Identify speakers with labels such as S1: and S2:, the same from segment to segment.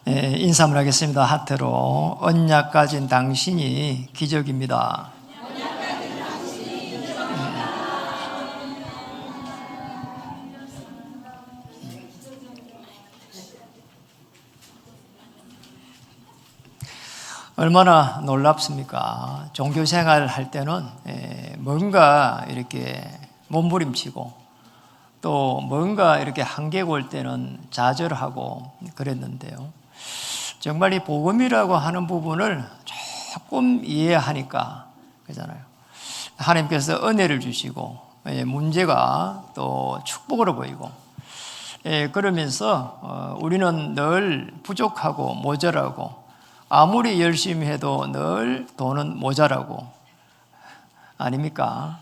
S1: 인사를 하겠습니다. 하트로 언약 가진 당신이 기적입니다. 얼마나 놀랍습니까? 종교생활 할 때는 뭔가 이렇게 몸부림치고 또 뭔가 이렇게 한계가 올 때는 좌절하고 그랬는데요. 정말 이 복음이라고 하는 부분을 조금 이해하니까 그러잖아요. 하나님께서 은혜를 주시고 문제가 또 축복으로 보이고 그러면서 우리는 늘 부족하고 모자라고 아무리 열심히 해도 늘 돈은 모자라고 아닙니까?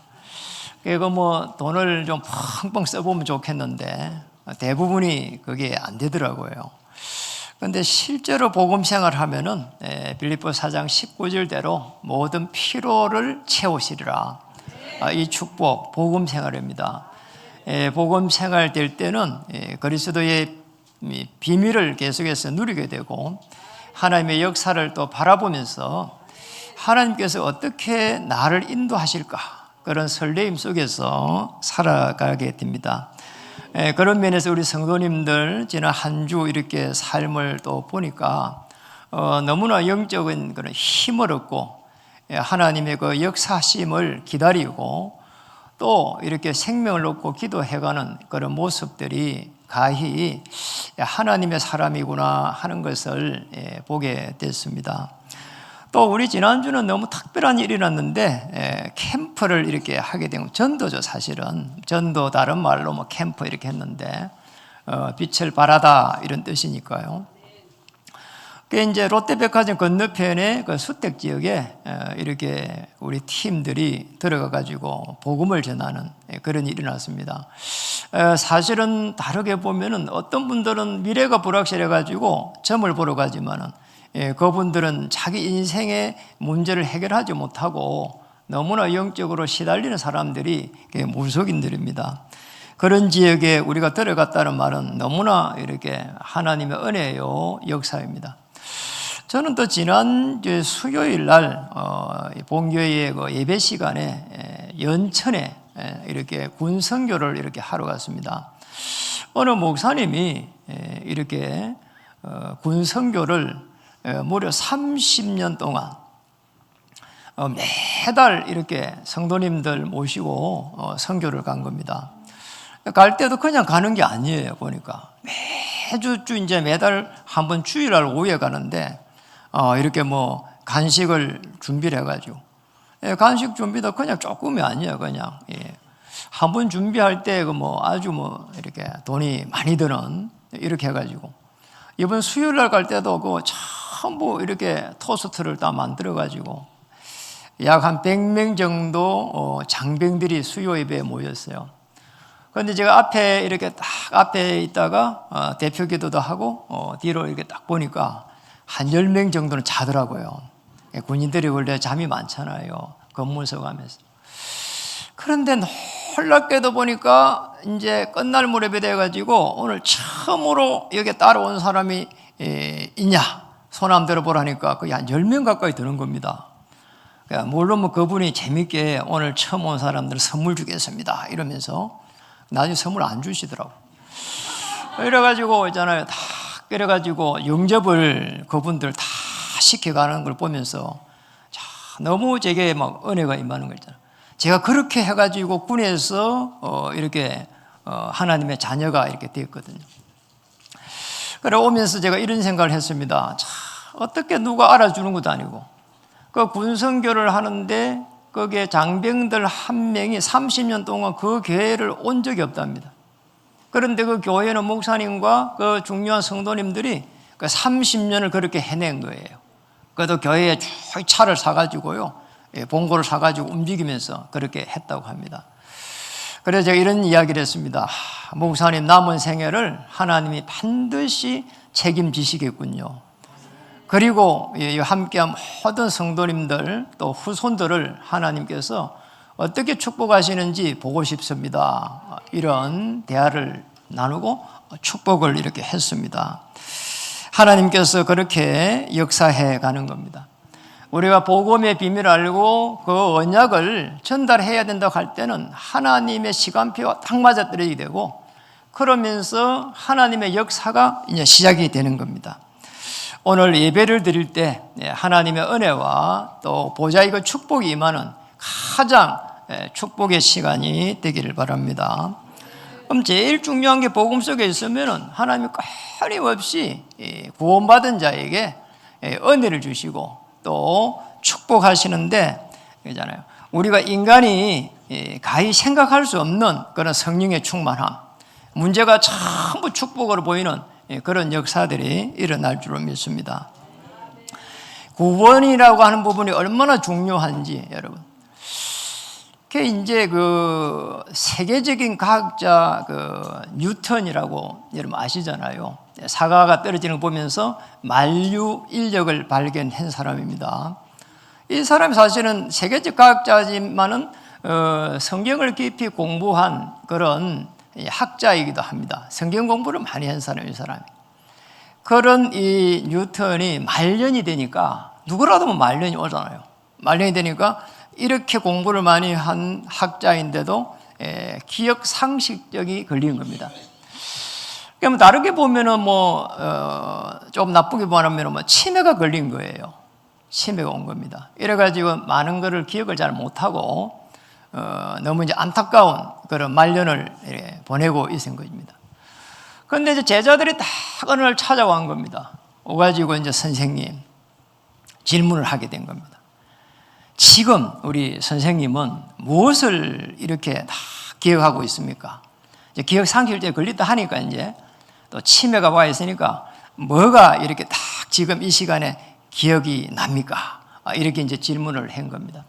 S1: 그리고 뭐 돈을 좀 펑펑 써보면 좋겠는데 대부분이 그게 안 되더라고요. 그런데 실제로 복음 생활하면은 빌립보 4장 19절대로 모든 피로를 채우시리라. 이 축복 복음 생활입니다. 복음 생활 될 때는 그리스도의 비밀을 계속해서 누리게 되고 하나님의 역사를 또 바라보면서 하나님께서 어떻게 나를 인도하실까 그런 설레임 속에서 살아가게 됩니다. 그런 면에서 우리 성도님들 지난 한 주 이렇게 삶을 또 보니까 너무나 영적인 그런 힘을 얻고 하나님의 그 역사심을 기다리고 또 이렇게 생명을 얻고 기도해가는 그런 모습들이 가히 하나님의 사람이구나 하는 것을 보게 됐습니다. 또 우리 지난주는 너무 특별한 일이 났는데 캠프를 이렇게 하게 된 전도죠. 사실은 전도 다른 말로 뭐 캠프 이렇게 했는데 빛을 발하다 이런 뜻이니까요. 그 이제 롯데백화점 건너편에 그 수택 지역에 이렇게 우리 팀들이 들어가 가지고 복음을 전하는 그런 일이 났습니다. 사실은 다르게 보면은 어떤 분들은 미래가 불확실해 가지고 점을 보러 가지만은 그분들은 자기 인생의 문제를 해결하지 못하고 너무나 영적으로 시달리는 사람들이 무속인들입니다. 그런 지역에 우리가 들어갔다는 말은 너무나 이렇게 하나님의 은혜요 역사입니다. 저는 또 지난 수요일 날 본교회의 그 예배 시간에 연천에 이렇게 군 선교를 이렇게 하러 갔습니다. 어느 목사님이 이렇게 군 선교를 무려 30년 동안 매달 이렇게 성도님들 모시고 선교를 간 겁니다. 갈 때도 그냥 가는 게 아니에요. 보니까 매주 이제 매달 한 번 주일날 오후에 가는데 이렇게 뭐 간식을 준비를 해가지고 간식 준비도 그냥 조금이 아니에요. 그냥 한 번 준비할 때 그 뭐 아주 뭐 이렇게 돈이 많이 드는 이렇게 해가지고 이번 수요일날 갈 때도 그 전부 이렇게 토스트를 다 만들어가지고 약 한 100명 정도 장병들이 수요 예배에 모였어요. 그런데 제가 앞에 이렇게 딱 앞에 있다가 대표 기도도 하고 뒤로 이렇게 딱 보니까 한 10명 정도는 자더라고요. 군인들이 원래 잠이 많잖아요. 검문소 가면서. 그런데 놀랍게도 보니까 이제 끝날 무렵이 돼가지고 오늘 처음으로 여기 따라온 사람이 있냐? 손 한번 들어보라니까 거의 한 10명 가까이 드는 겁니다. 물론 뭐 그분이 재밌게 오늘 처음 온 사람들 선물 주겠습니다 이러면서 나중에 선물 안 주시더라고. 이래가지고 있잖아요. 다 그래가지고 영접을 그분들 다 시켜가는 걸 보면서 너무 제게 막 은혜가 임하는 거 있잖아요. 제가 그렇게 해가지고 군에서 이렇게 하나님의 자녀가 이렇게 되었거든요. 그래 오면서 제가 이런 생각을 했습니다. 어떻게 누가 알아주는 것도 아니고 그 군선교를 하는데 거기에 장병들 한 명이 30년 동안 그 교회를 온 적이 없답니다. 그런데 그 교회는 목사님과 그 중요한 성도님들이 그 30년을 그렇게 해낸 거예요. 그래도 교회에 차를 사가지고요, 봉고를 사가지고 움직이면서 그렇게 했다고 합니다. 그래서 제가 이런 이야기를 했습니다. 목사님 남은 생애를 하나님이 반드시 책임지시겠군요. 그리고 함께한 모든 성도님들 또 후손들을 하나님께서 어떻게 축복하시는지 보고 싶습니다. 이런 대화를 나누고 축복을 이렇게 했습니다. 하나님께서 그렇게 역사해 가는 겁니다. 우리가 복음의 비밀을 알고 그 언약을 전달해야 된다고 할 때는 하나님의 시간표와 딱 맞아떨어지게 되고, 그러면서 하나님의 역사가 이제 시작이 되는 겁니다. 오늘 예배를 드릴 때 하나님의 은혜와 또 보좌이고 축복이 임하는 가장 축복의 시간이 되기를 바랍니다. 그럼 제일 중요한 게 복음 속에 있으면 하나님이 끊임없이 구원받은 자에게 은혜를 주시고 또 축복하시는데, 그잖아요. 우리가 인간이 가히 생각할 수 없는 그런 성령의 충만함, 문제가 전부 축복으로 보이는 그런 역사들이 일어날 줄로 믿습니다. 구원이라고 하는 부분이 얼마나 중요한지 여러분. 그 이제 그 세계적인 과학자 뉴턴이라고 여러분 아시잖아요. 사과가 떨어지는 거 보면서 만류 인력을 발견한 사람입니다. 이 사람이 사실은 세계적 과학자지만은 성경을 깊이 공부한 그런 학자이기도 합니다. 성경 공부를 많이 한 사람이, 이 사람이. 그런 이 뉴턴이 말년이 되니까, 누구라도 말년이 오잖아요. 말년이 되니까 이렇게 공부를 많이 한 학자인데도 기억 상실증이 걸린 겁니다. 그러면 다르게 보면은 좀 나쁘게 말하면 치매가 걸린 거예요. 치매가 온 겁니다. 이래가지고 많은 것을 기억을 잘 못하고 너무 이제 안타까운 그런 말년을 보내고 있은 것입니다. 그런데 이제 제자들이 딱 어느 날 찾아온 겁니다. 오가지고 이제 선생님 질문을 하게 된 겁니다. 지금 우리 선생님은 무엇을 이렇게 다 기억하고 있습니까? 이제 기억 상실증에 걸렸다 하니까 이제 또 치매가 와 있으니까 뭐가 이렇게 딱 지금 이 시간에 기억이 납니까? 이렇게 이제 질문을 한 겁니다.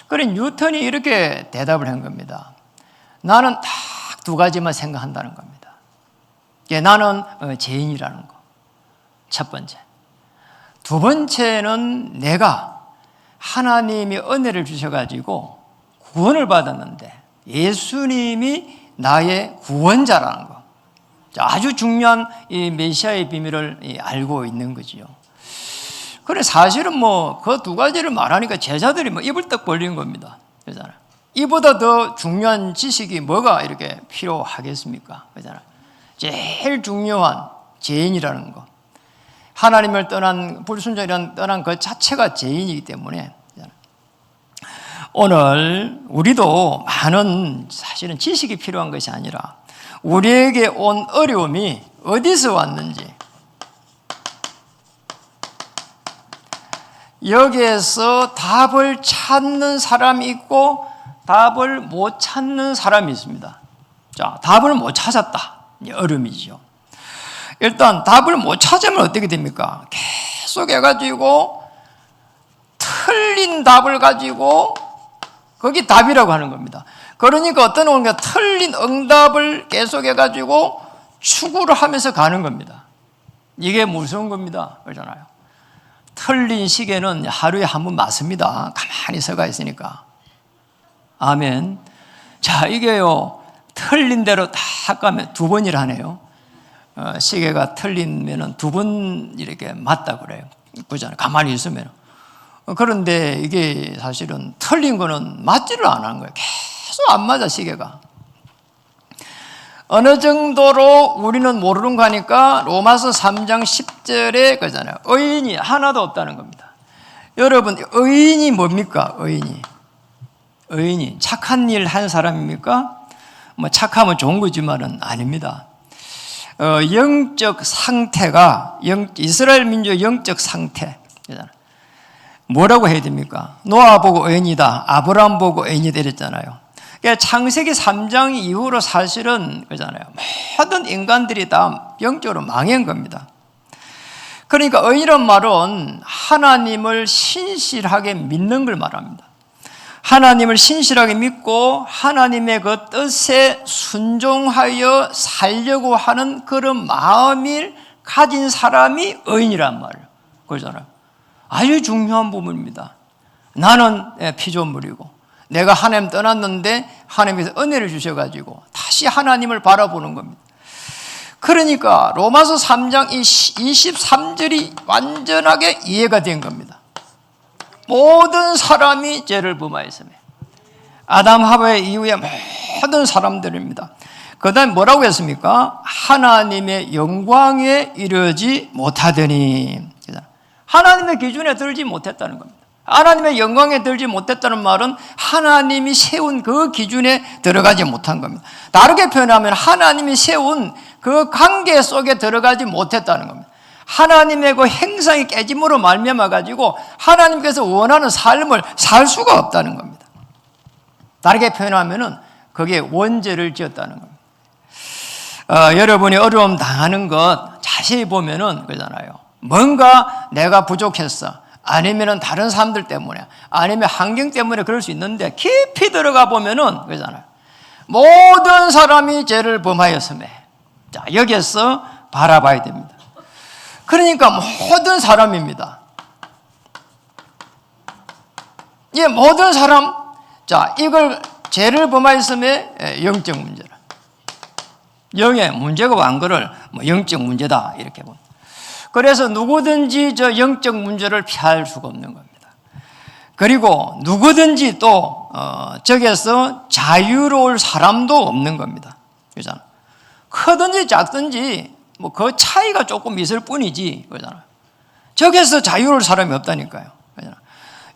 S1: 그래 뉴턴이 이렇게 대답을 한 겁니다. 나는 딱 두 가지만 생각한다는 겁니다. 나는 죄인이라는 거, 첫 번째. 두 번째는 내가 하나님이 은혜를 주셔가지고 구원을 받았는데 예수님이 나의 구원자라는 거. 아주 중요한 이 메시아의 비밀을 알고 있는 거지요. 그래 사실은 그 두 가지를 말하니까 제자들이 입을 떡 벌린 겁니다. 그렇잖아요. 이보다 더 중요한 지식이 뭐가 이렇게 필요하겠습니까? 그렇잖아요. 제일 중요한 죄인이라는 거. 하나님을 떠난, 불순종이라는 떠난 그 자체가 죄인이기 때문에 오늘 우리도 많은 사실은 지식이 필요한 것이 아니라 우리에게 온 어려움이 어디서 왔는지, 여기에서 답을 찾는 사람이 있고 답을 못 찾는 사람이 있습니다. 자, 답을 못 찾았다. 어려움이죠. 일단 답을 못 찾으면 어떻게 됩니까? 계속 해가지고 틀린 답을 가지고 그게 답이라고 하는 겁니다. 그러니까 어떤 건가 틀린 응답을 계속 해가지고 추구를 하면서 가는 겁니다. 이게 무서운 겁니다. 그러잖아요. 틀린 시계는 하루에 한 번 맞습니다. 가만히 서가 있으니까. 아멘. 자, 이게요, 틀린 대로 딱 가면 두 번이라 하네요. 시계가 틀리면 두 번 이렇게 맞다 그래요. 그잖아요. 가만히 있으면. 그런데 이게 사실은 틀린 거는 맞지를 않은 거예요. 계속 안 맞아, 시계가. 어느 정도로 우리는 모르는 거니까 로마서 3장 10절에 그잖아요. 의인이 하나도 없다는 겁니다. 여러분, 의인이 뭡니까? 의인이 착한 일 한 사람입니까? 착하면 좋은 거지만은 아닙니다. 영적 상태가 이스라엘 민족의 영적 상태 뭐라고 해야 됩니까? 노아 보고 의인이다, 아브라함 보고 의인이다 이랬잖아요. 그러니까 창세기 3장 이후로 사실은 그잖아요. 모든 인간들이 다 영적으로 망한 겁니다. 그러니까 의인이란 말은 하나님을 신실하게 믿는 걸 말합니다. 하나님을 신실하게 믿고 하나님의 그 뜻에 순종하여 살려고 하는 그런 마음을 가진 사람이 의인이란 말이에요. 그러잖아요. 아주 중요한 부분입니다. 나는 피조물이고 내가 하나님 떠났는데 하나님께서 은혜를 주셔가지고 다시 하나님을 바라보는 겁니다. 그러니까 로마서 3장 23절이 완전하게 이해가 된 겁니다. 모든 사람이 죄를 범하였으며, 아담 하와 이후에 모든 사람들입니다. 그 다음에 뭐라고 했습니까? 하나님의 영광에 이르지 못하더니, 하나님의 기준에 들지 못했다는 겁니다. 하나님의 영광에 들지 못했다는 말은 하나님이 세운 그 기준에 들어가지 못한 겁니다. 다르게 표현하면 하나님이 세운 그 관계 속에 들어가지 못했다는 겁니다. 하나님의 그 행상이 깨짐으로 말미암아 가지고 하나님께서 원하는 삶을 살 수가 없다는 겁니다. 다르게 표현하면은 그게 원죄를 지었다는 겁니다. 여러분이 어려움 당하는 것 자세히 보면은 그러잖아요. 뭔가 내가 부족했어, 아니면은 다른 사람들 때문에, 아니면 환경 때문에 그럴 수 있는데, 깊이 들어가 보면은 그러잖아요. 모든 사람이 죄를 범하였음에, 자, 여기에서 바라봐야 됩니다. 그러니까 모든 사람입니다. 예, 모든 사람. 자, 이걸 죄를 범하였음에 영적 문제라. 영의 문제가 완 거를 영적 문제다 이렇게 봅니다. 그래서 누구든지 저 영적 문제를 피할 수가 없는 겁니다. 그리고 누구든지 또 저기에서 자유로울 사람도 없는 겁니다. 그렇잖아. 크든지 작든지 뭐 그 차이가 조금 있을 뿐이지, 그렇잖아. 저기에서 자유로울 사람이 없다니까요. 그렇잖아.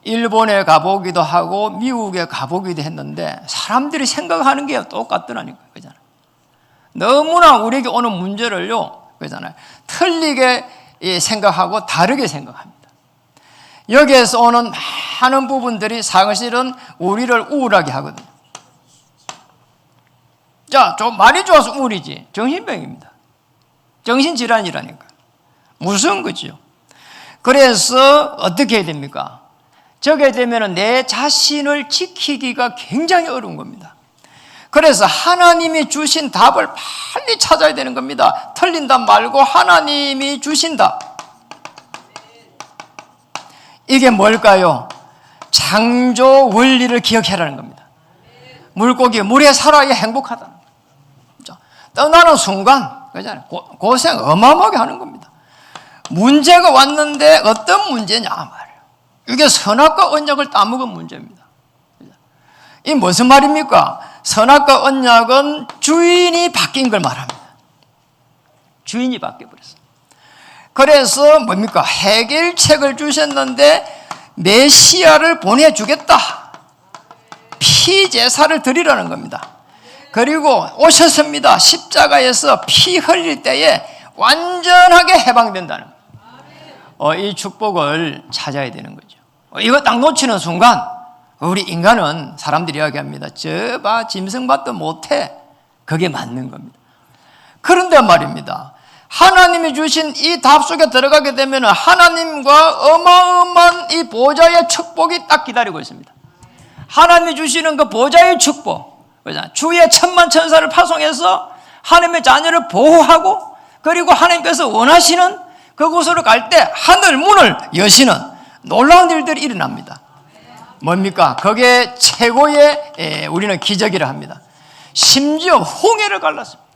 S1: 일본에 가보기도 하고 미국에 가보기도 했는데 사람들이 생각하는 게 똑같더라니까요. 그렇잖아. 너무나 우리에게 오는 문제를요, 그렇잖아요. 틀리게 생각하고 다르게 생각합니다. 여기에서 오는 많은 부분들이 사실은 우리를 우울하게 하거든요. 자, 좀 많이 좋아서 우울이지 정신병입니다. 정신질환이라니까. 무서운 거죠. 그래서 어떻게 해야 됩니까? 저게 되면 내 자신을 지키기가 굉장히 어려운 겁니다. 그래서 하나님이 주신 답을 빨리 찾아야 되는 겁니다. 틀린 답 말고 하나님이 주신 답. 이게 뭘까요? 창조 원리를 기억해라는 겁니다. 물고기 물에 살아야 행복하다. 떠나는 순간 고생 어마어마하게 하는 겁니다. 문제가 왔는데 어떤 문제냐 말이에요. 이게 선악과 언약을 따먹은 문제입니다. 이 무슨 말입니까? 선악과 언약은 주인이 바뀐 걸 말합니다. 주인이 바뀌어버렸어요. 그래서 뭡니까? 해결책을 주셨는데 메시아를 보내주겠다. 피제사를 드리라는 겁니다. 그리고 오셨습니다. 십자가에서 피 흘릴 때에 완전하게 해방된다는 거예요. 이 축복을 찾아야 되는 거죠. 이거 딱 놓치는 순간 우리 인간은 사람들이 이야기합니다. 저봐 짐승밭도 못해. 그게 맞는 겁니다. 그런데 말입니다. 하나님이 주신 이 답 속에 들어가게 되면 하나님과 어마어마한 이 보좌의 축복이 딱 기다리고 있습니다. 하나님이 주시는 그 보좌의 축복, 주의 천만 천사를 파송해서 하나님의 자녀를 보호하고, 그리고 하나님께서 원하시는 그곳으로 갈 때 하늘 문을 여시는 놀라운 일들이 일어납니다. 뭡니까? 그게 최고의 우리는 기적이라 합니다. 심지어 홍해를 갈랐습니다.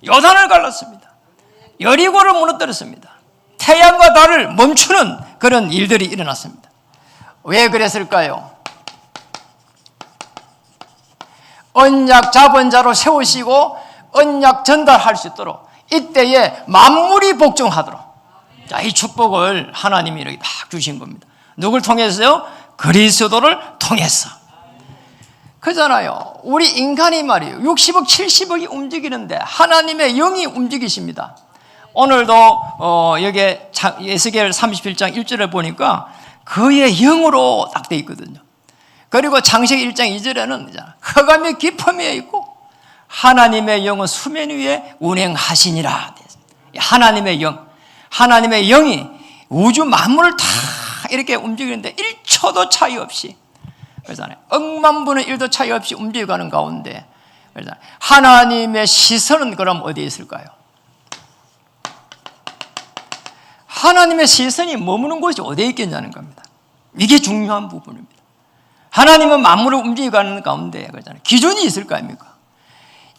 S1: 요단을 갈랐습니다. 여리고를 무너뜨렸습니다. 태양과 달을 멈추는 그런 일들이 일어났습니다. 왜 그랬을까요? 언약 잡은 자로 세우시고 언약 전달할 수 있도록 이때에 만물이 복종하도록, 자, 이 축복을 하나님이 이렇게 딱 주신 겁니다. 누굴 통해서요? 그리스도를 통해서. 그잖아요. 우리 인간이 말이에요. 60억, 70억이 움직이는데 하나님의 영이 움직이십니다. 오늘도 여기 에스겔 31장 1절에 보니까 그의 영으로 딱 돼 있거든요. 그리고 창세기 1장 2절에는 흑암의 깊음에 있고 하나님의 영은 수면 위에 운행하시니라. 하나님의 영, 하나님의 영이 우주 만물을 다 이렇게 움직이는데 1초도 차이 없이, 그렇잖아요. 억만 분의 1도 차이 없이 움직여가는 가운데, 그렇잖아요. 하나님의 시선은 그럼 어디에 있을까요? 하나님의 시선이 머무는 곳이 어디에 있겠냐는 겁니다. 이게 중요한 부분입니다. 하나님은 만물을 움직여가는 가운데, 그렇잖아요. 기준이 있을 거 아닙니까?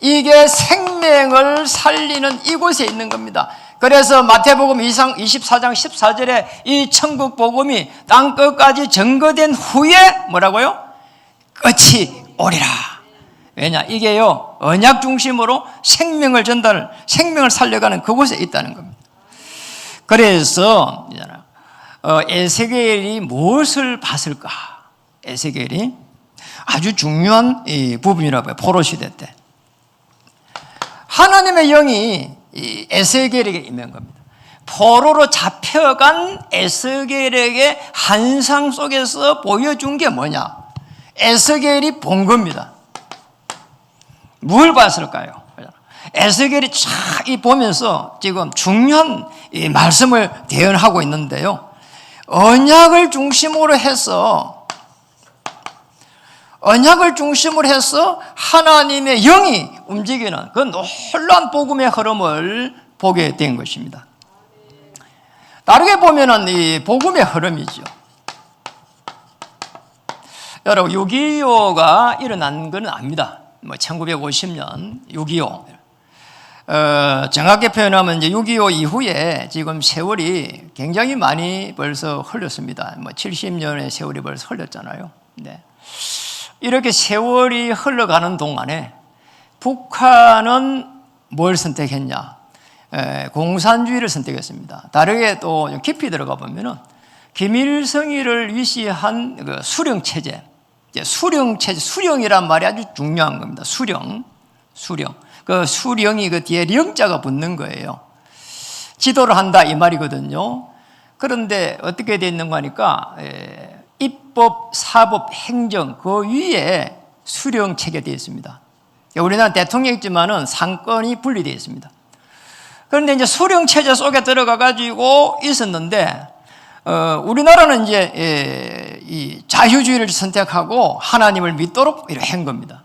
S1: 이게 생명을 살리는 이곳에 있는 겁니다. 그래서 마태복음 24장 14절에 이 천국 복음이 땅 끝까지 전거된 후에 뭐라고요? 끝이 오리라. 왜냐? 이게요, 언약 중심으로 생명을 생명을 살려가는 그곳에 있다는 겁니다. 그래서 에스겔이 무엇을 봤을까? 에스겔이 아주 중요한 부분이라고요. 포로 시대 때 하나님의 영이 에스겔에게 임한 겁니다. 포로로 잡혀간 에스겔에게 환상 속에서 보여준 게 뭐냐? 에스겔이 본 겁니다. 뭘 봤을까요? 에스겔이 쫙 보면서 지금 중요한 말씀을 대언하고 있는데요. 언약을 중심으로 해서 하나님의 영이 움직이는 그 놀라운 복음의 흐름을 보게 된 것입니다. 다르게 보면은 이 복음의 흐름이죠. 여러분 6.25가 일어난 건 압니다. 1950년 6.25. 정확히 표현하면 이제 6.25 이후에 지금 세월이 굉장히 많이 벌써 흘렀습니다. 70년의 세월이 벌써 흘렀잖아요. 네. 이렇게 세월이 흘러가는 동안에 북한은 뭘 선택했냐? 공산주의를 선택했습니다. 다르게 또 깊이 들어가 보면은 김일성이를 위시한 그 수령체제. 수령이란 말이 아주 중요한 겁니다. 수령. 그 수령이 그 뒤에 령자가 붙는 거예요. 지도를 한다 이 말이거든요. 그런데 어떻게 되어 있는가 하니까 입법, 사법, 행정 그 위에 수령 체계가 되어 있습니다. 우리나라 대통령이 있지만은 상권이 분리되어 있습니다. 그런데 이제 수령 체제 속에 들어가 가지고 있었는데 우리나라는 이제 이 자유주의를 선택하고 하나님을 믿도록 이렇게 한 겁니다.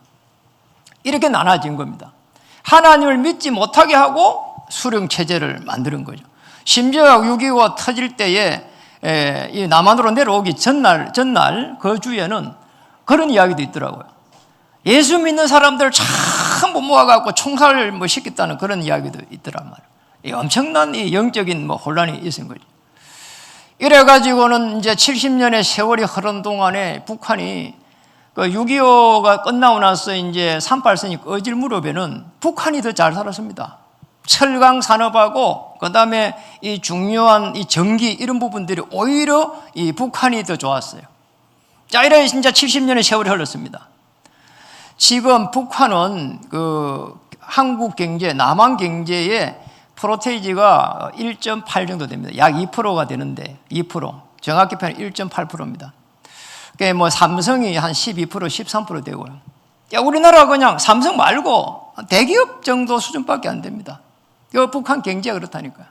S1: 이렇게 나눠진 겁니다. 하나님을 믿지 못하게 하고 수령 체제를 만드는 거죠. 심지어 6.25 터질 때에 이 남한으로 내려오기 전날 그 주에는 그런 이야기도 있더라고요. 예수 믿는 사람들 전부 모아갖고 총살을 시켰다는 그런 이야기도 있더란 말이에요. 엄청난 이 영적인 혼란이 있은 거죠. 이래가지고는 이제 70년의 세월이 흐른 동안에 북한이 그 6.25가 끝나고 나서 이제 38선이 꺼질 무렵에는 북한이 더 잘 살았습니다. 철강 산업하고 그 다음에 이 중요한 이 전기 이런 부분들이 오히려 이 북한이 더 좋았어요. 자, 이래 진짜 70년의 세월이 흘렀습니다. 지금 북한은 그 한국 경제, 남한 경제의 프로테이지가 1.8 정도 됩니다. 약 2%가 되는데 2%, 정확히 표현 1.8%입니다. 그게 뭐 삼성이 한 12%, 13% 되고요. 야, 우리나라 그냥 삼성 말고 대기업 정도 수준밖에 안 됩니다. 그 북한 경제가 그렇다니까요.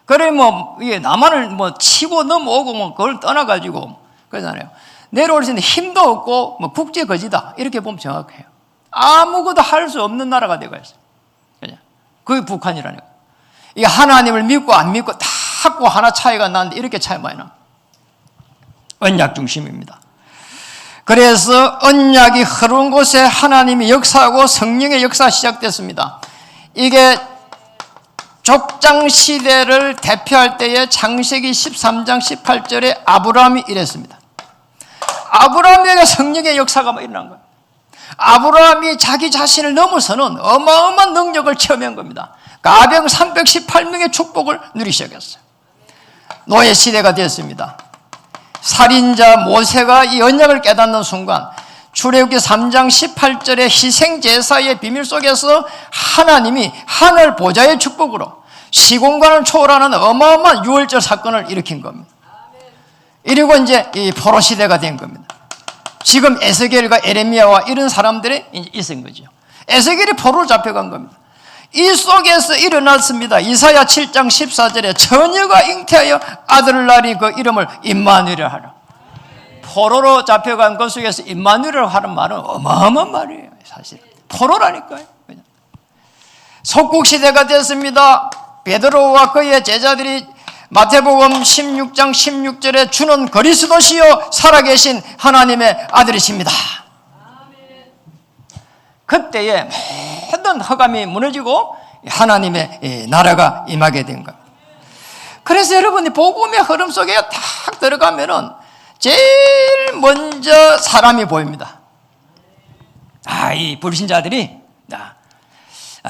S1: 그래 뭐 이게 남한을 뭐 치고 넘어오고 뭐 그걸 떠나가지고 그러잖아요. 내려올 수 있는 힘도 없고 뭐 국제 거지다 이렇게 보면 정확해요. 아무것도 할 수 없는 나라가 되고 있어요. 그냥 그게 북한이라니까. 이 하나님을 믿고 안 믿고 다 하고 하나 차이가 나는데 이렇게 차이 많이 나. 언약 중심입니다. 그래서 언약이 흐른 곳에 하나님이 역사하고 성령의 역사가 시작됐습니다. 이게 족장 시대를 대표할 때에 창세기 13장 18절에 아브라함이 이랬습니다. 아브라함에게 성령의 역사가 일어난 거예요. 아브라함이 자기 자신을 넘어서는 어마어마한 능력을 체험한 겁니다. 가병 318명의 축복을 누리기 시작했어요. 노예 시대가 되었습니다. 살인자 모세가 이 언약을 깨닫는 순간 출애굽기 3장 18절의 희생제사의 비밀 속에서 하나님이 하늘 보좌의 축복으로 시공간을 초월하는 어마어마한 유월절 사건을 일으킨 겁니다. 이리고 이제 이 포로 시대가 된 겁니다. 지금 에스겔과 에레미야와 이런 사람들이 있은 거죠. 에스겔이 포로로 잡혀간 겁니다. 이 속에서 일어났습니다. 이사야 7장 14절에 처녀가 잉태하여 아들을 낳으니 그 이름을 임마누엘이라 하라. 포로로 잡혀간 것 속에서 임마누엘이라고 하는 말은 어마어마한 말이에요. 사실 포로라니까요. 속국시대가 됐습니다. 베드로와 그의 제자들이 마태복음 16장 16절에 주는 그리스도시요 살아계신 하나님의 아들이십니다. 그때에 모든 허감이 무너지고 하나님의 나라가 임하게 된 겁니다. 그래서 여러분이 복음의 흐름 속에 딱 들어가면은 제일 먼저 사람이 보입니다. 이 불신자들이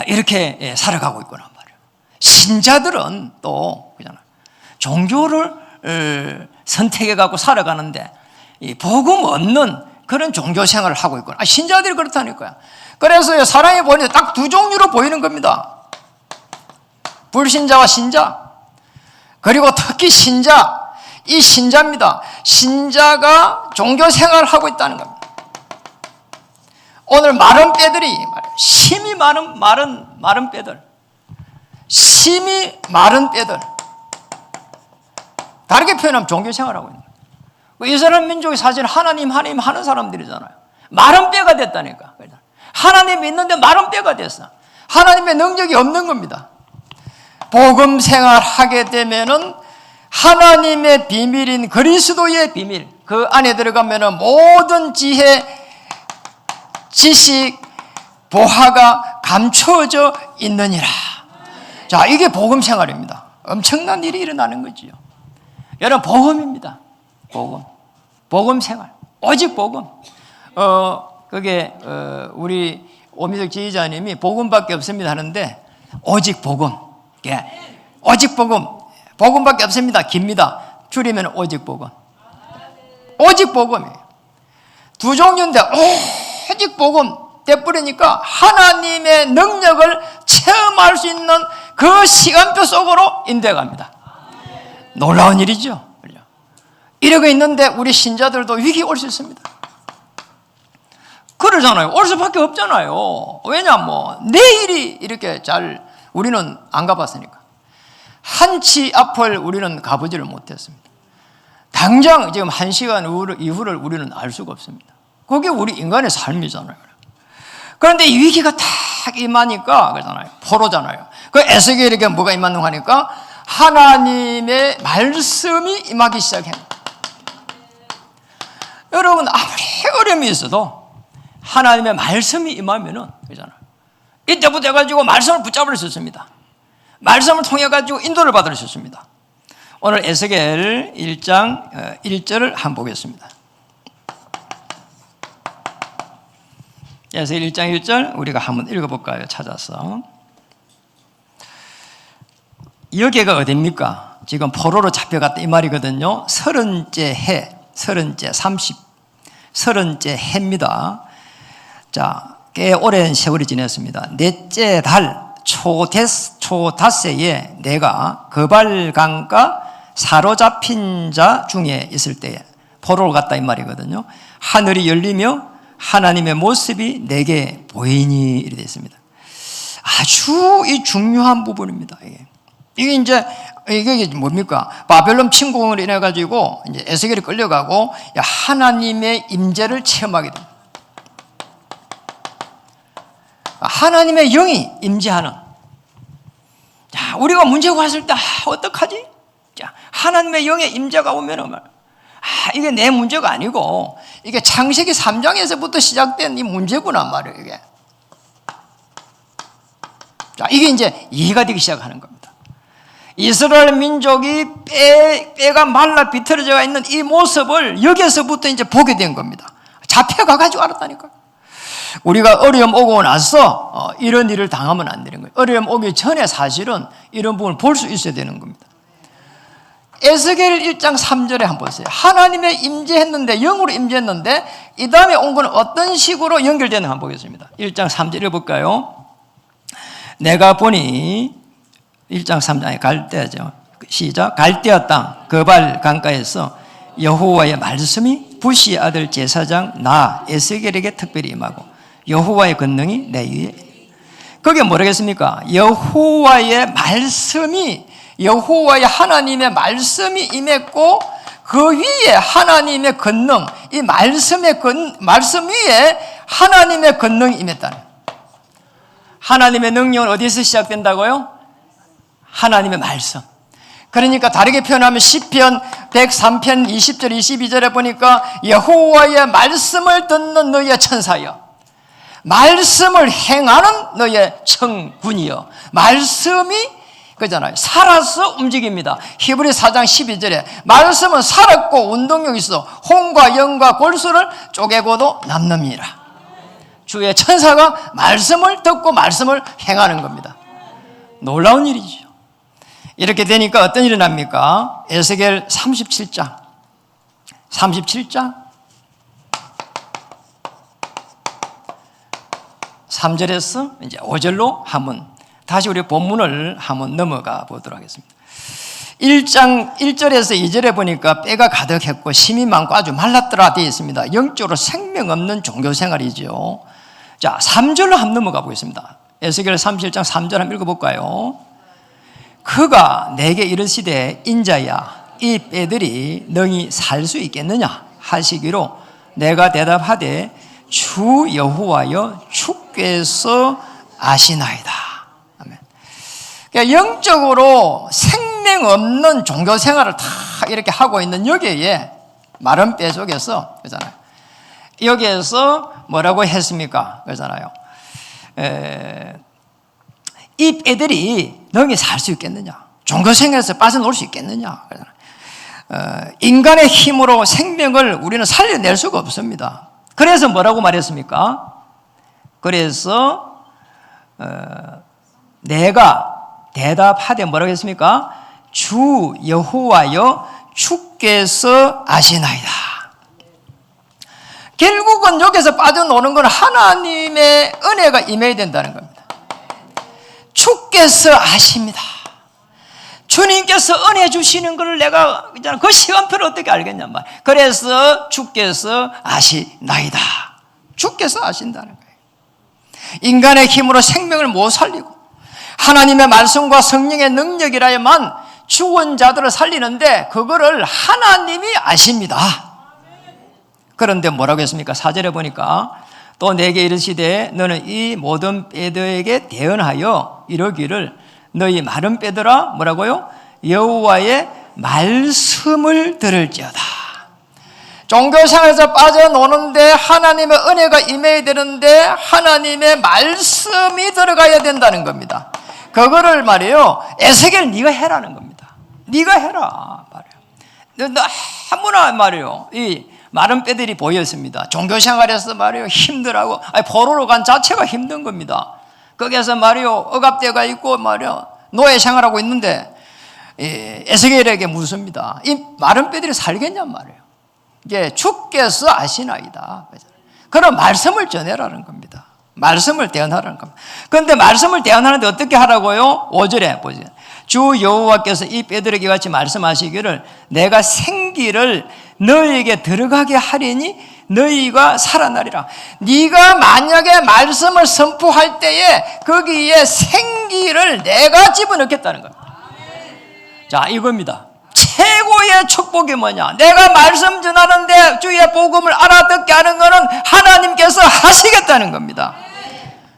S1: 이렇게 살아가고 있구나 말이에요. 신자들은 또 종교를 선택해 갖고 살아가는데 이 복음 없는 그런 종교 생활을 하고 있구나. 신자들이 그렇다니까요. 그래서 사람이 보이는데 딱 두 종류로 보이는 겁니다. 불신자와 신자. 그리고 특히 신자, 이 신자입니다. 신자가 종교 생활을 하고 있다는 겁니다. 오늘 마른 뼈들이 심이 마른 뼈들, 심이 마른 뼈들. 다르게 표현하면 종교 생활을 하고 있는 거예요. 이스라엘 민족이 사실 하나님 하는 사람들이잖아요. 마른 뼈가 됐다니까. 하나님 믿는데 마른 뼈가 됐어. 하나님의 능력이 없는 겁니다. 복음 생활하게 되면은 하나님의 비밀인 그리스도의 비밀, 그 안에 들어가면은 모든 지혜, 지식, 보화가 감춰져 있느니라. 자, 이게 복음 생활입니다. 엄청난 일이 일어나는 거지요. 여러분, 복음입니다. 복음 생활. 오직 복음. 우리 오미석 지휘자님이 복음밖에 없습니다 하는데, 오직 복음. 오직 복음. 복음밖에 없습니다. 깁니다. 줄이면 오직 복음. 오직 복음이에요. 두 종류인데 오직 복음 돼버리니까 하나님의 능력을 체험할 수 있는 그 시간표 속으로 인도해갑니다. 놀라운 일이죠. 이러고 있는데 우리 신자들도 위기 올 수 있습니다. 그러잖아요. 올 수밖에 없잖아요. 왜냐면 내일이 이렇게 우리는 안 가봤으니까. 한치 앞을 우리는 가보지를 못했습니다. 당장 지금 1시간 이후를 우리는 알 수가 없습니다. 그게 우리 인간의 삶이잖아요. 그런데 이 위기가 딱 임하니까 그러잖아요. 포로잖아요. 그 에스겔에게 뭐가 임하는가 하니까 하나님의 말씀이 임하기 시작합니다. 여러분, 아무리 어려움이 있어도 하나님의 말씀이 임하면은 그러잖아요. 이때부터 해가지고 말씀을 붙잡을 수 있습니다. 말씀을 통해가지고 인도를 받을 수 있습니다. 오늘 에스겔 1장 1절을 한번 보겠습니다. 에스겔 1장 1절 우리가 한번 읽어볼까요? 찾아서. 여기가 어디입니까? 지금 포로로 잡혀갔다 이 말이거든요. 30째 해, 30째 30째 해입니다. 자, 꽤 오랜 세월이 지났습니다. 넷째 달 초닷새에 내가 거발강가 사로잡힌 자 중에 있을 때에 포로를 갔다 이 말이거든요. 하늘이 열리며 하나님의 모습이 내게 보이니 이렇게 되어 있습니다. 아주 이 중요한 부분입니다. 이게 뭡니까? 바벨론 침공을 인해 가지고 이제 에스겔이 끌려가고 하나님의 임재를 체험하게 됩니다. 하나님의 영이 임재하는. 자, 우리가 문제가 왔을 때 어떡하지? 자, 하나님의 영의 임재가 오면은 이게 내 문제가 아니고 이게 창세기 3장에서부터 시작된 이 문제구나 말이에요. 이게. 자, 이게 이제 이해가 되기 시작하는 겁니다. 이스라엘 민족이 뼈가 말라 비틀어져 있는 이 모습을 여기서부터 이제 보게 된 겁니다. 잡혀가가지고 알았다니까요. 우리가 어려움 오고 나서 이런 일을 당하면 안 되는 거예요. 어려움 오기 전에 사실은 이런 부분을 볼 수 있어야 되는 겁니다. 에스겔 1장 3절에 한번 보세요. 하나님의 임재했는데, 영으로 임재했는데 이 다음에 온 건 어떤 식으로 연결되는가 한번 보겠습니다. 1장 3절 읽어볼까요? 내가 보니 1장 3장에 갈대아죠. 시작. 갈대아 땅 거발 강가에서 여호와의 말씀이 부시의 아들 제사장 나 에스겔에게 특별히 임하고 여호와의 권능이 내 위에. 그게 뭐라겠습니까? 여호와의 말씀이, 여호와의 하나님의 말씀이 임했고 그 위에 하나님의 권능, 이 말씀 위에 하나님의 권능이 임했다는. 하나님의 능력은 어디서 시작된다고요? 하나님의 말씀. 그러니까 다르게 표현하면 시편 103편 20절 22절에 보니까 여호와의 말씀을 듣는 너희의 천사여, 말씀을 행하는 너의 청군이여. 말씀이 그잖아요. 살아서 움직입니다. 히브리 4장 12절에 말씀은 살았고 운동력이 있어 혼과 영과 골수를 쪼개고도 남느니라. 주의 천사가 말씀을 듣고 말씀을 행하는 겁니다. 놀라운 일이죠. 이렇게 되니까 어떤 일이 납니까? 에스겔 37장 3절에서 이제 5절로 한번 다시 우리 본문을 한번 넘어가 보도록 하겠습니다. 1장 1절에서 2절에 보니까 뼈가 가득했고 심이 많고 아주 말랐더라 되어 있습니다. 영적으로 생명 없는 종교 생활이죠. 자, 3절로 한번 넘어가 보겠습니다. 에스겔 37장 3절 한번 읽어볼까요? 그가 내게 이르시되 인자야 이 뼈들이 능히 살 수 있겠느냐 하시기로 내가 대답하되 주 여호와여 주께서 아시나이다. 아멘. 그러니까 영적으로 생명 없는 종교 생활을 다 이렇게 하고 있는 여기에 마른 뼈 속에서 그러잖아요. 여기에서 뭐라고 했습니까? 그러잖아요. 이 뼈들이 능히 살 수 있겠느냐? 종교 생활에서 빠져나올 수 있겠느냐? 인간의 힘으로 생명을 우리는 살려낼 수가 없습니다. 그래서 뭐라고 말했습니까? 그래서 내가 대답하되 뭐라고 했습니까? 주 여호와여 주께서 아시나이다. 결국은 여기서 빠져나오는 건 하나님의 은혜가 임해야 된다는 겁니다. 주께서 아십니다. 주님께서 은혜 주시는 걸 내가 그 시간표를 어떻게 알겠냐 말. 그래서 주께서 아시나이다. 주께서 아신다는 거예요. 인간의 힘으로 생명을 못 살리고 하나님의 말씀과 성령의 능력이라야만 죽은 자들을 살리는데 그거를 하나님이 아십니다. 그런데 뭐라고 했습니까? 4절에 보니까 또 내게 이르시되 너는 이 모든 뼈들에게 대언하여 이러기를 너희 마른 뼈들아 뭐라고요? 여호와의 말씀을 들을지어다. 종교생활에서 빠져노는데 하나님의 은혜가 임해야 되는데 하나님의 말씀이 들어가야 된다는 겁니다. 그거를 말이에요. 에스겔 네가 해라는 겁니다. 네가 해라 말이에요. 너무나 말이에요. 이 마른 뼈들이 보였습니다. 종교생활에서 말이에요. 힘들하고 포로로 간 자체가 힘든 겁니다. 거기에서 말이요 억압대가 있고 말이요 노예 생활하고 있는데 에스겔에게 묻습니다. 이 마른 뼈들이 살겠냔 말이에요. 이게 주께서 아시나이다. 그런 말씀을 전해라는 겁니다. 말씀을 대언하라는 겁니다. 그런데 말씀을 대언하는데 어떻게 하라고요? 5절에 보세요. 주 여호와께서 이 뼈들에게 같이 말씀하시기를 내가 생기를 너희에게 들어가게 하리니 너희가 살아나리라. 네가 만약에 말씀을 선포할 때에 거기에 생기를 내가 집어넣겠다는 겁니다. 자, 이겁니다. 최고의 축복이 뭐냐? 내가 말씀 전하는데 주의 복음을 알아듣게 하는 것은 하나님께서 하시겠다는 겁니다.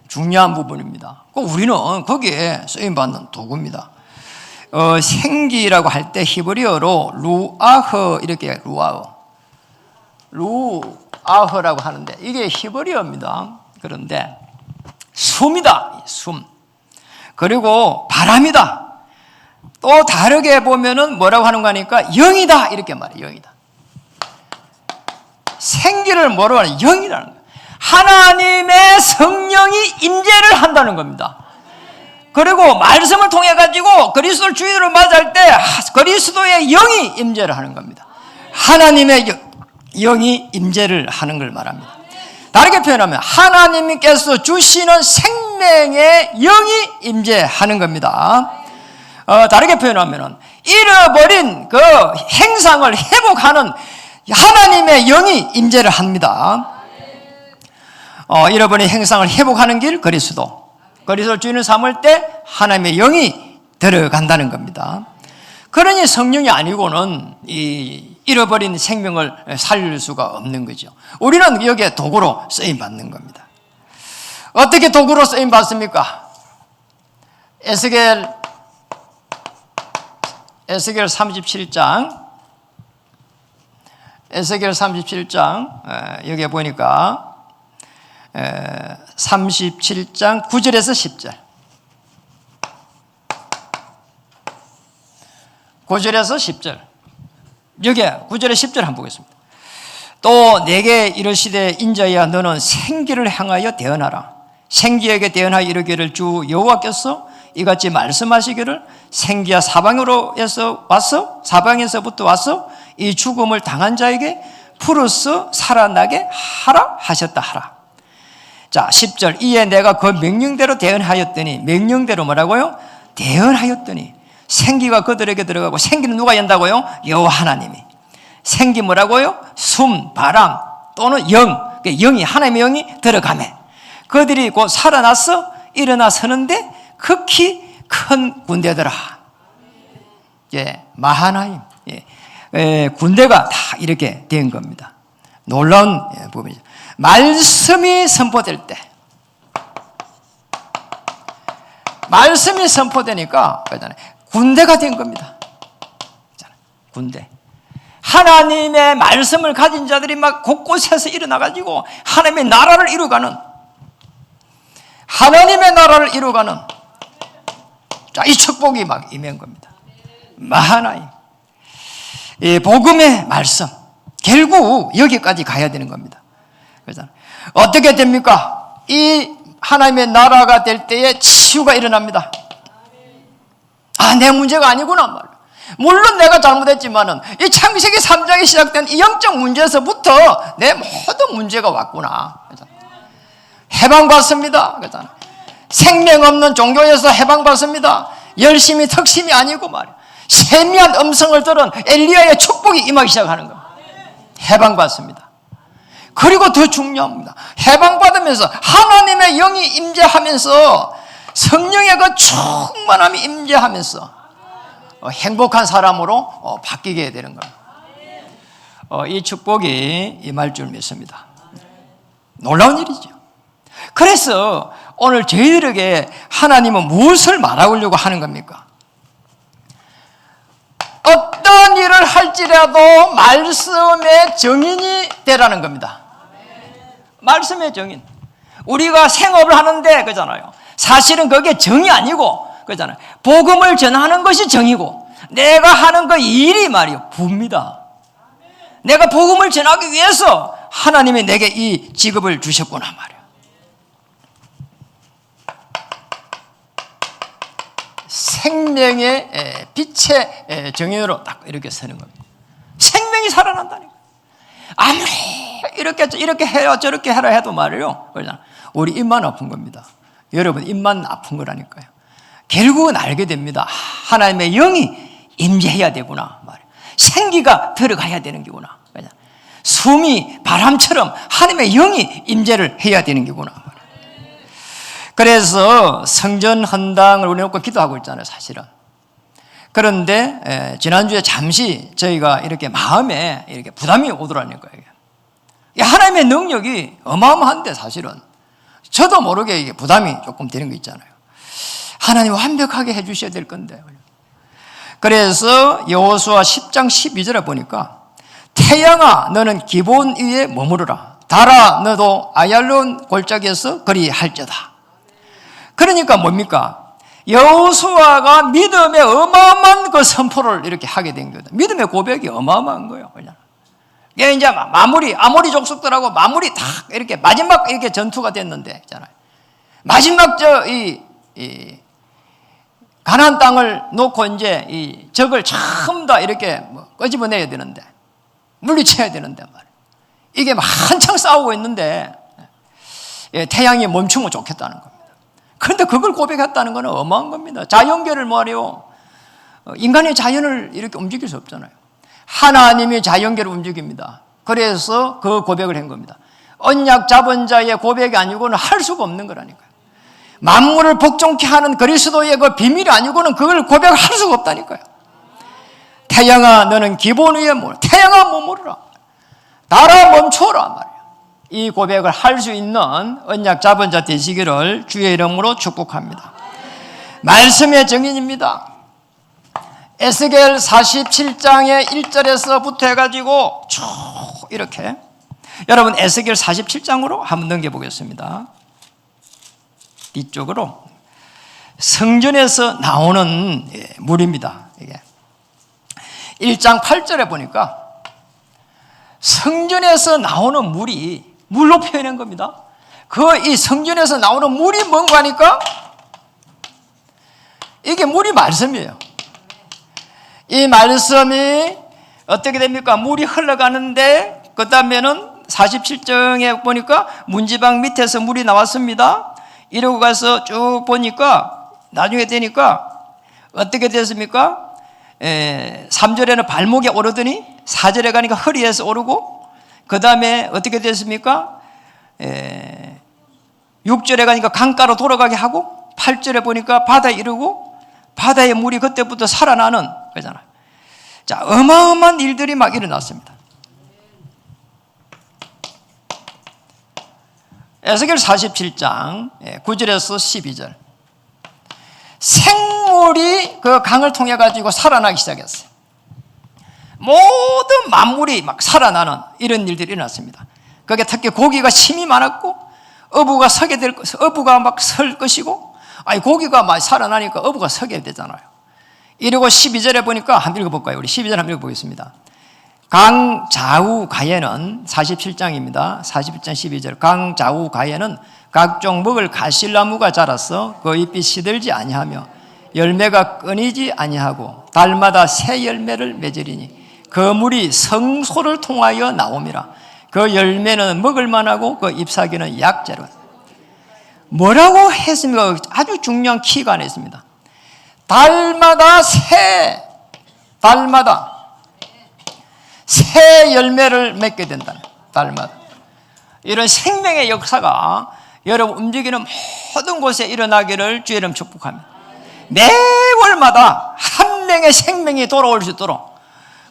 S1: 중요한 부분입니다. 우리는 거기에 쓰임받는 도구입니다. 생기라고 할 때 히브리어로 루아흐 이렇게 루아흐라고 하는데 이게 히브리어입니다. 그런데 숨이다. 숨. 그리고 바람이다. 또 다르게 보면은 뭐라고 하는 거니까 영이다 이렇게 말해요. 영이다. 생기를 뭐라고 하는 영이라는 거예요. 하나님의 성령이 임재를 한다는 겁니다. 그리고 말씀을 통해 가지고 그리스도를 주인으로 맞이할 때 그리스도의 영이 임재를 하는 겁니다. 하나님의 영이 임재를 하는 걸 말합니다. 다르게 표현하면 하나님께서 주시는 생명의 영이 임재하는 겁니다. 다르게 표현하면 잃어버린 그 행상을 회복하는 하나님의 영이 임재를 합니다. 잃어버린 행상을 회복하는 길 그리스도를 주인을 삼을 때 하나님의 영이 들어간다는 겁니다. 그러니 성령이 아니고는 이 잃어버린 생명을 살릴 수가 없는 거죠. 우리는 여기에 도구로 쓰임 받는 겁니다. 어떻게 도구로 쓰임 받습니까? 에스겔 37장 여기에 보니까 37장 9절에서 10절. 9절에서 10절. 여기 9절에 10절 한번 보겠습니다. 또 내게 이르시되 인자야 너는 생기를 향하여 대언하라. 생기에게 대언하여 이르기를 주 여호와께서 이같이 말씀하시기를 생기야 사방에서부터 와서 이 죽음을 당한 자에게 풀어서 살아나게 하라 하셨다 하라. 자 10절. 이에 내가 그 명령대로 대언하였더니, 명령대로 뭐라고요? 대언하였더니 생기가 그들에게 들어가고, 생기는 누가 연다고요? 여호와 하나님이. 생기 뭐라고요? 숨, 바람 또는 영, 영이, 하나님의 영이 들어가매 그들이 곧 살아나서 일어나 서는데 극히 큰 군대더라. 예, 마하나임. 예, 군대가 다 이렇게 된 겁니다. 놀라운 부분이죠. 말씀이 선포될 때, 말씀이 선포되니까 군대가 된 겁니다. 군대. 하나님의 말씀을 가진 자들이 막 곳곳에서 일어나가지고 하나님의 나라를 이루어가는, 하나님의 나라를 이루어가는, 자, 이 축복이 막 임한 겁니다. 마하나임. 이 복음의 말씀. 결국 여기까지 가야 되는 겁니다. 그렇잖아요. 어떻게 됩니까? 이 하나님의 나라가 될 때에 치유가 일어납니다. 아, 내 문제가 아니구나 말이야. 물론 내가 잘못했지만은 이 창세기 3장에 시작된 이 영적 문제에서부터 내 모든 문제가 왔구나. 해방받습니다. 생명 없는 종교에서 해방받습니다. 열심히 턱심이 아니고 말이야. 세미한 음성을 들은 엘리야의 축복이 임하기 시작하는 겁니다. 해방받습니다. 그리고 더 중요합니다. 해방받으면서 하나님의 영이 임재하면서 성령의 그 충만함이 임재하면서 행복한 사람으로 바뀌게 되는 겁니다. 이 축복이 임할 줄 믿습니다. 놀라운 일이죠. 그래서 오늘 저희들에게 하나님은 무엇을 말하려고 하는 겁니까? 어떤 일을 할지라도 말씀의 증인이 되라는 겁니다. 말씀의 증인. 우리가 생업을 하는데 그잖아요. 사실은 그게 정이 아니고 그잖아요. 복음을 전하는 것이 정이고 내가 하는 그 일이 말이요 부입니다. 내가 복음을 전하기 위해서 하나님이 내게 이 직업을 주셨구나 말이에요. 생명의 빛의 정인으로 딱 이렇게 서는 겁니다. 생명이 살아난다니까. 아무리 이렇게 해라 저렇게 해라 해도 말이에요. 우리 입만 아픈 겁니다. 여러분 입만 아픈 거라니까요. 결국은 알게 됩니다. 하나님의 영이 임재해야 되구나 말이에요. 생기가 들어가야 되는 게구나. 숨이 바람처럼 하나님의 영이 임재를 해야 되는 게구나. 그래서 성전 헌당을 우리 놓고 기도하고 있잖아요, 사실은. 그런데 지난주에 잠시 저희가 이렇게 마음에 이렇게 부담이 오더라니까요. 하나님의 능력이 어마어마한데 사실은 저도 모르게 이게 부담이 조금 되는 거 있잖아요. 하나님 완벽하게 해주셔야 될 건데. 그래서 여호수아 10장 12절에 보니까 태양아 너는 기본 위에 머무르라. 달아 너도 아얄론 골짜기에서 그리할지어다. 그러니까 뭡니까? 여호수아가 믿음의 어마어마한 그 선포를 이렇게 하게 된 거예요. 믿음의 고백이 어마어마한 거예요. 그냥. 이게 이제 아모리 족속들하고 마무리 다 이렇게 마지막 이렇게 전투가 됐는데, 있잖아요. 마지막 가나안 땅을 놓고 이제 이 적을 전부 다 이렇게 끄집어내야 되는데, 물리쳐야 되는데 말이에요. 이게 한창 싸우고 있는데 태양이 멈추면 좋겠다는 겁니다. 그런데 그걸 고백했다는 것은 어마한 겁니다. 자연계를 말이요. 인간의 자연을 이렇게 움직일 수 없잖아요. 하나님이 자연계를 움직입니다. 그래서 그 고백을 한 겁니다. 언약 잡은 자의 고백이 아니고는 할 수가 없는 거라니까요. 만물을 복종케 하는 그리스도의 그 비밀이 아니고는 그걸 고백할 수가 없다니까요. 태양아 너는 기본 위에 태양아 머무르라. 달아 멈춰라 말이에요. 이 고백을 할 수 있는 언약 잡은 자 되시기를 주의 이름으로 축복합니다. 말씀의 증인입니다. 에스겔 47장의 1절에서부터 해가지고 쭉 이렇게 여러분 에스겔 47장으로 한번 넘겨보겠습니다. 뒤쪽으로 성전에서 나오는 물입니다. 이게 1장 8절에 보니까 성전에서 나오는 물이 물로 표현한 겁니다. 이 성전에서 나오는 물이 뭔가 하니까 이게 물이 말씀이에요. 이 말씀이 어떻게 됩니까? 물이 흘러가는데 그 다음에는 47장에 보니까 문지방 밑에서 물이 나왔습니다. 이러고 가서 쭉 보니까 나중에 되니까 어떻게 됐습니까? 3절에는 발목에 오르더니 4절에 가니까 허리에서 오르고 그 다음에 어떻게 됐습니까? 6절에 가니까 강가로 돌아가게 하고 8절에 보니까 바다에 이르고 바다의 물이 그때부터 살아나는 거잖아요. 자, 어마어마한 일들이 막 일어났습니다. 에스겔 47장 9절에서 12절 생물이 그 강을 통해 가지고 살아나기 시작했어요. 모든 만물이 막 살아나는 이런 일들이 일어났습니다. 거기에 특히 고기가 심이 많았고 어부가 막 설 것이고 고기가 막 살아나니까 어부가 서게 되잖아요. 이러고 12절에 보니까 한번 읽어볼까요? 우리 12절 한번 읽어보겠습니다. 강 좌우 가에는 47장입니다. 47장 12절 강 좌우 가에는 각종 먹을 가실나무가 자라서 그 잎이 시들지 아니하며 열매가 끊이지 아니하고 달마다 새 열매를 맺으리니 그 물이 성소를 통하여 나옴이라. 그 열매는 먹을 만하고 그 잎사귀는 약재로. 뭐라고 했습니까? 아주 중요한 키가 안에 있습니다. 달마다 새 열매를 맺게 된다. 달마다. 이런 생명의 역사가 여러분 움직이는 모든 곳에 일어나기를 주의 이름 축복합니다. 매월마다 한 명의 생명이 돌아올 수 있도록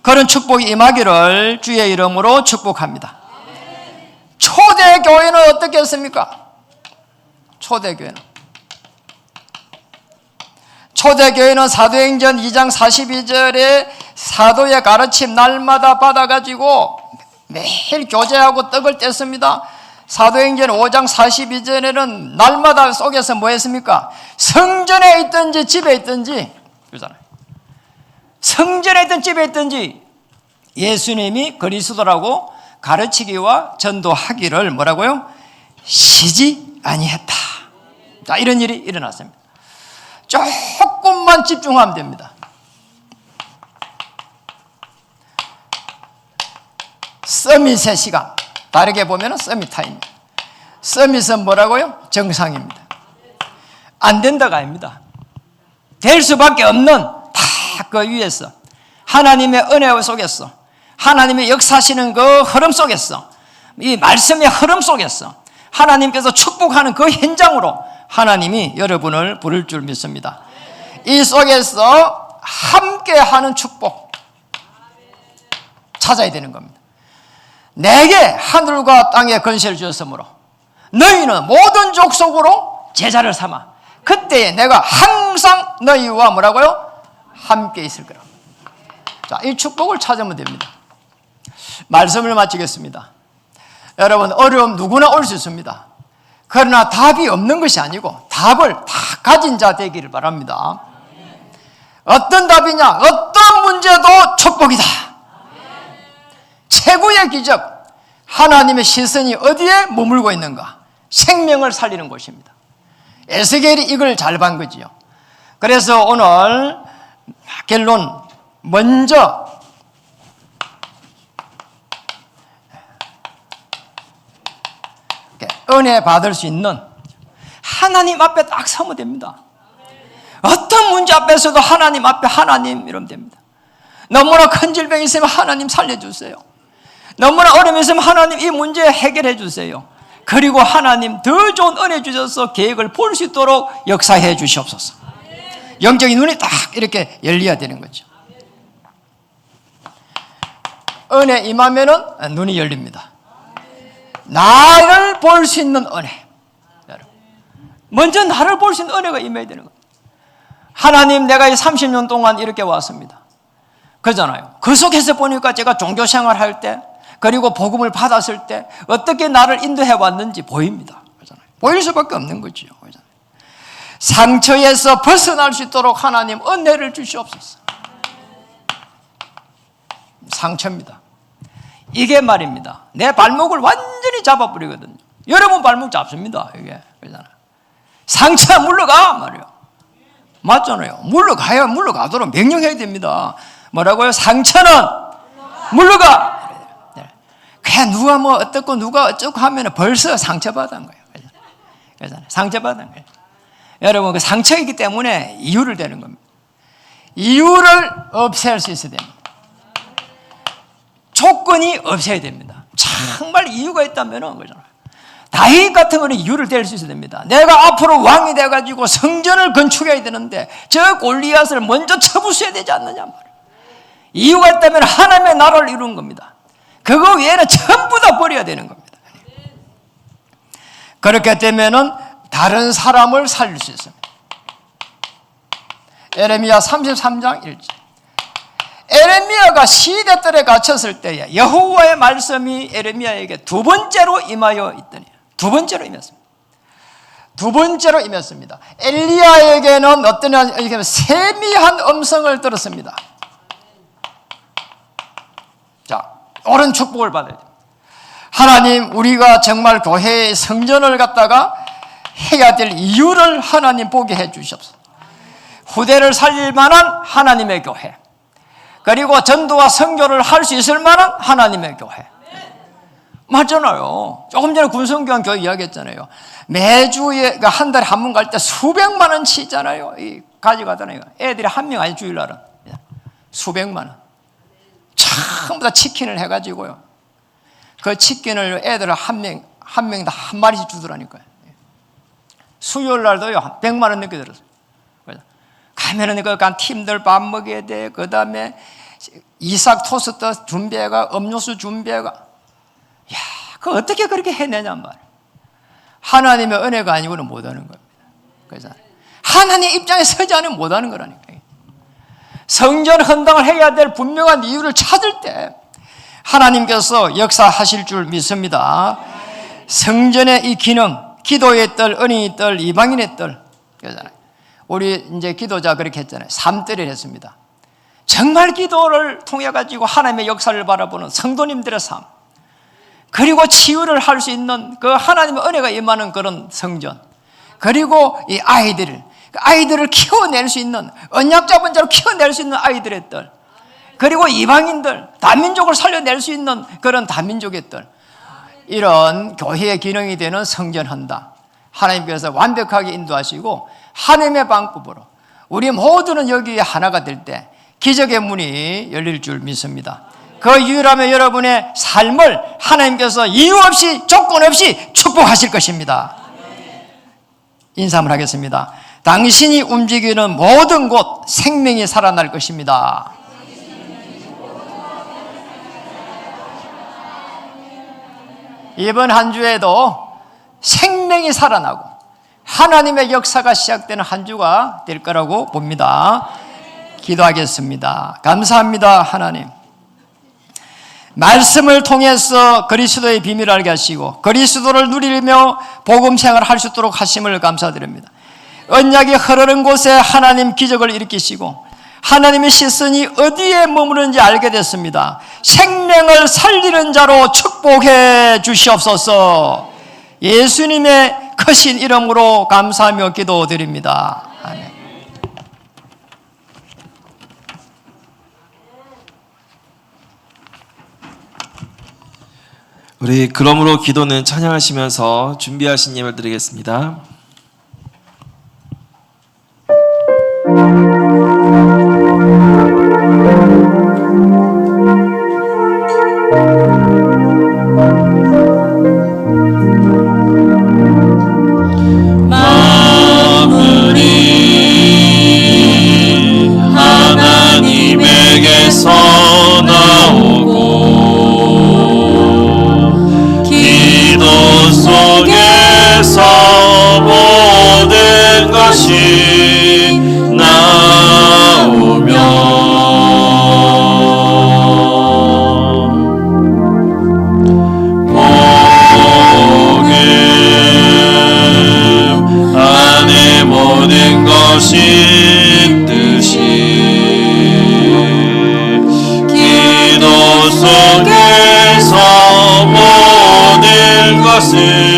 S1: 그런 축복이 임하기를 주의 이름으로 축복합니다. 초대교회는 어떻게 했습니까? 초대교회는 사도행전 2장 42절에 사도의 가르침 날마다 받아가지고 매일 교제하고 떡을 뗐습니다. 사도행전 5장 42절에는 날마다 속에서 뭐 했습니까? 성전에 있든지 집에 있든지 그러잖아요. 성전에 있든 집에 있든지 예수님이 그리스도라고 가르치기와 전도하기를 뭐라고요? 쉬지 아니했다. 자, 이런 일이 일어났습니다. 조금만 집중하면 됩니다. 서밋의 시간, 다르게 보면 서밋 타임입니다. 서밋은 뭐라고요? 정상입니다. 안 된다가 아닙니다. 될 수밖에 없는 다 그 위에서 하나님의 은혜 속에서 하나님의 역사하시는 그 흐름 속에서 이 말씀의 흐름 속에서 하나님께서 축복하는 그 현장으로 하나님이 여러분을 부를 줄 믿습니다. 이 속에서 함께하는 축복 찾아야 되는 겁니다. 내게 하늘과 땅의 권세를 주었으므로 너희는 모든 족속으로 제자를 삼아 그때에 내가 항상 너희와 뭐라고요? 함께 있을 거라. 자, 이 축복을 찾으면 됩니다. 말씀을 마치겠습니다. 여러분, 어려움 누구나 올 수 있습니다. 그러나 답이 없는 것이 아니고 답을 다 가진 자 되기를 바랍니다. 어떤 답이냐? 어떤 문제도 축복이다. 최고의 기적, 하나님의 시선이 어디에 머물고 있는가? 생명을 살리는 곳입니다. 에스겔이 이걸 잘 본 거지요. 그래서 오늘 결론, 먼저 은혜 받을 수 있는 하나님 앞에 딱 서면 됩니다. 어떤 문제 앞에서도 하나님 앞에 하나님 이러면 됩니다. 너무나 큰 질병이 있으면 하나님 살려주세요. 너무나 어려움이 있으면 하나님 이 문제 해결해 주세요. 그리고 하나님 더 좋은 은혜 주셔서 계획을 볼 수 있도록 역사해 주시옵소서. 영적인 눈이 딱 이렇게 열려야 되는 거죠. 은혜 임하면은 눈이 열립니다. 나를 볼 수 있는 은혜. 먼저 나를 볼 수 있는 은혜가 임해야 되는 거예요. 하나님, 내가 이 30년 동안 이렇게 왔습니다. 그러잖아요. 그 속에서 보니까 제가 종교생활 할 때 그리고 복음을 받았을 때 어떻게 나를 인도해 왔는지 보입니다. 그렇잖아요. 보일 수밖에 없는 거죠. 그렇잖아요. 상처에서 벗어날 수 있도록 하나님 은혜를 주시옵소서. 상처입니다. 이게 말입니다. 내 발목을 완전히 잡아버리거든요. 여러분 발목 잡습니다. 이게 그렇잖아요. 상처 물러가 말이에요. 맞잖아요. 물러가도록 명령해야 됩니다. 뭐라고요? 상처는 물러가. 그냥 누가 뭐 어떻고 누가 어쩌고 하면 벌써 상처받은 거예요. 그렇잖아요. 상처받은 거예요. 여러분 그 상처이기 때문에 이유를 대는 겁니다. 이유를 없앨 수 있어야 됩니다. 조건이 없어야 됩니다. 정말 이유가 있다면 그잖아요. 다윗 같은 거는 이유를 댈 수 있어야 됩니다. 내가 앞으로 왕이 돼가지고 성전을 건축해야 되는데 저 골리앗을 먼저 쳐부숴야 되지 않느냐 말이에요. 이유가 있다면 하나님의 나라를 이루는 겁니다. 그거 외에는 전부 다 버려야 되는 겁니다. 그렇게 되면은 다른 사람을 살릴 수 있습니다. 에레미야 33장 1절. 에레미야가 시대들에 갇혔을 때에 여호와의 말씀이 에레미야에게 두 번째로 임하여 있더니 두 번째로 임했습니다. 엘리야에게는 어떠냐, 세미한 음성을 들었습니다. 자, 옳은 축복을 받아야 됩니다. 하나님, 우리가 정말 교회의 성전을 갖다가 해야 될 이유를 하나님 보게 해 주시옵소서. 후대를 살릴 만한 하나님의 교회, 그리고 전도와 선교를 할 수 있을 만한 하나님의 교회. 맞잖아요. 조금 전에 군성교환 교회 이야기했잖아요. 매주에 한 달에 한 번 갈 때 수백만 원 치잖아요. 가져가잖아요. 애들이 한 명 아니 주일날은 수백만 원. 전부 다 치킨을 해가지고요. 그 치킨을 애들 한 명 다 한 마리씩 주더라니까요. 수요일 날도요 100만 원 넘게 들었어요. 가면은 그 팀들 밥 먹여야 돼. 그 다음에 이삭 토스트 준비해가, 음료수 준비해가. 야, 그 어떻게 그렇게 해내냔 말이야. 하나님의 은혜가 아니고는 못하는 겁니다. 그래서 하나님 입장에 서지 않으면 못하는 거라니까. 성전 헌당을 해야 될 분명한 이유를 찾을 때 하나님께서 역사하실 줄 믿습니다. 성전의 이 기능, 기도의 뜰, 은혜의 뜰, 이방인의 뜰, 그러잖아요. 우리 이제 기도자 그렇게 했잖아요. 3뜰을 했습니다. 정말 기도를 통해 가지고 하나님의 역사를 바라보는 성도님들의 삶, 그리고 치유를 할 수 있는 그 하나님의 은혜가 임하는 그런 성전, 그리고 이 아이들을 키워낼 수 있는, 언약 잡은 자로 키워낼 수 있는 아이들의 뜰, 그리고 이방인들, 다민족을 살려낼 수 있는 그런 다민족의 뜰, 이런 교회의 기능이 되는 성전 헌당, 하나님께서 완벽하게 인도하시고 하나님의 방법으로 우리 모두는 여기에 하나가 될 때 기적의 문이 열릴 줄 믿습니다. 그 이유라면 여러분의 삶을 하나님께서 이유 없이 조건 없이 축복하실 것입니다. 인사를 하겠습니다. 당신이 움직이는 모든 곳 생명이 살아날 것입니다. 이번 한 주에도 생명이 살아나고 하나님의 역사가 시작되는 한 주가 될 거라고 봅니다. 기도하겠습니다. 감사합니다. 하나님, 말씀을 통해서 그리스도의 비밀을 알게 하시고 그리스도를 누리며 복음 생활을 할 수 있도록 하심을 감사드립니다. 언약이 흐르는 곳에 하나님 기적을 일으키시고 하나님의 시선이 어디에 머무르는지 알게 됐습니다. 생명을 살리는 자로 축복해 주시옵소서. 예수님의 크신 이름으로 감사하며 기도드립니다. 아멘.
S2: 우리 그러므로 기도는 찬양하시면서 준비하신 예물 드리겠습니다.
S3: 하나님에게서 나오고 기도 속에서 하나님